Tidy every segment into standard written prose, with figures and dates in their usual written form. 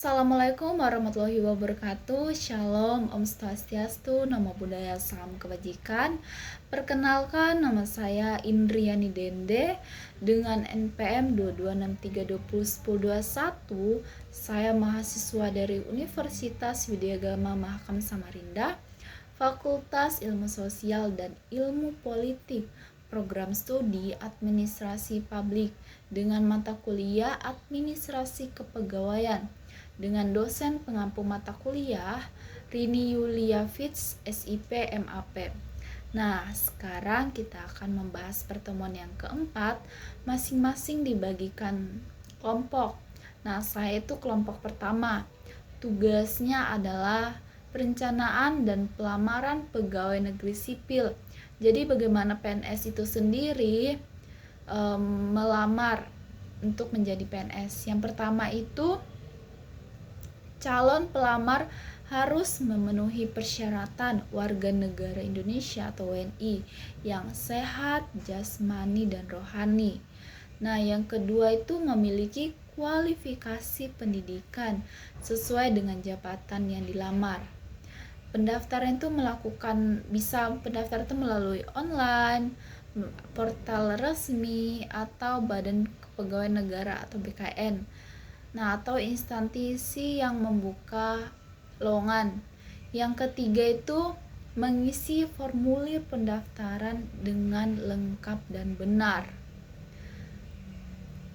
Assalamualaikum warahmatullahi wabarakatuh. Shalom, Om Swastiastu, Namo Buddhaya, Salam Kebajikan. Perkenalkan, nama saya Indriani Dende dengan NPM 2263201021. Saya mahasiswa dari Universitas Widyagama Mahakam Samarinda, Fakultas Ilmu Sosial dan Ilmu Politik, Program Studi Administrasi Publik dengan mata kuliah Administrasi Kepegawaian dengan dosen pengampu mata kuliah Rini Yulia Fitz, SIP, MAP. Nah, sekarang kita akan membahas pertemuan yang keempat, masing-masing dibagikan kelompok. Nah, saya itu kelompok pertama. Tugasnya adalah perencanaan dan pelamaran pegawai negeri sipil. Jadi bagaimana PNS itu sendiri melamar untuk menjadi PNS. Yang pertama itu calon pelamar harus memenuhi persyaratan warga negara Indonesia atau WNI yang sehat, jasmani, dan rohani. Nah, yang kedua itu memiliki kualifikasi pendidikan sesuai dengan jabatan yang dilamar. Pendaftaran itu pendaftar itu melalui online, portal resmi, atau Badan Kepegawaian Negara atau BKN. Nah, atau instansi yang membuka lowongan. Yang ketiga itu mengisi formulir pendaftaran dengan lengkap dan benar.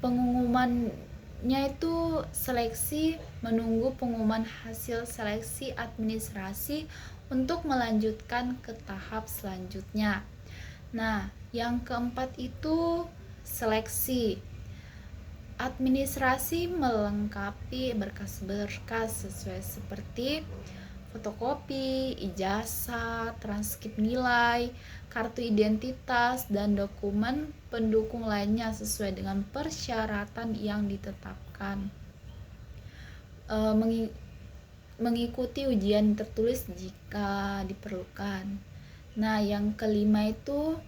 Pengumumannya itu seleksi, menunggu pengumuman hasil seleksi administrasi untuk melanjutkan ke tahap selanjutnya. Nah, yang keempat itu seleksi. Administrasi melengkapi berkas-berkas sesuai seperti fotokopi, ijazah, transkrip nilai, kartu identitas, dan dokumen pendukung lainnya sesuai dengan persyaratan yang ditetapkan. Mengikuti ujian tertulis jika diperlukan. Nah, yang kelima itu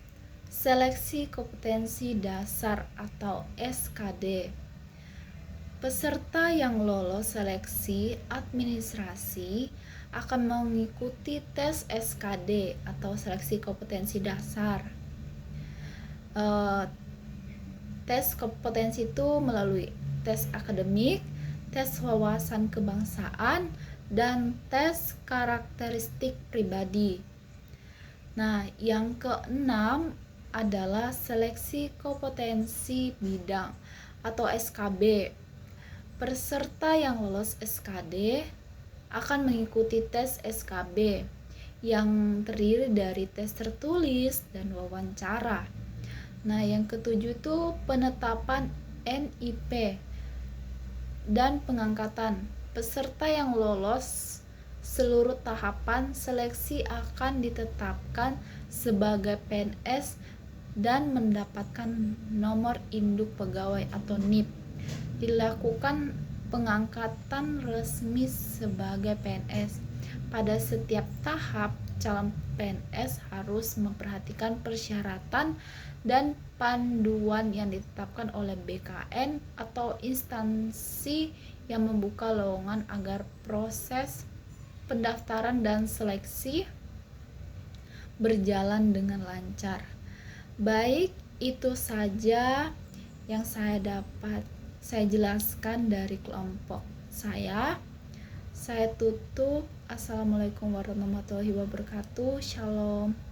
seleksi kompetensi dasar atau SKD. Peserta yang lolos seleksi administrasi akan mengikuti tes SKD atau seleksi kompetensi dasar. Tes kompetensi itu melalui tes akademik, tes wawasan kebangsaan, dan tes karakteristik pribadi. Nah, yang keenam adalah seleksi kompetensi bidang atau SKB. Peserta yang lolos SKD akan mengikuti tes SKB yang terdiri dari tes tertulis dan wawancara. Nah, yang ketujuh itu penetapan NIP dan pengangkatan. Peserta yang lolos seluruh tahapan seleksi akan ditetapkan sebagai PNS dan mendapatkan nomor induk pegawai atau NIP. Dilakukan pengangkatan resmi sebagai PNS. Pada setiap tahap, calon PNS harus memperhatikan persyaratan dan panduan yang ditetapkan oleh BKN atau instansi yang membuka lowongan agar proses pendaftaran dan seleksi berjalan dengan lancar. Baik, itu saja yang saya jelaskan dari kelompok saya. Saya tutup. Assalamualaikum warahmatullahi wabarakatuh. Shalom.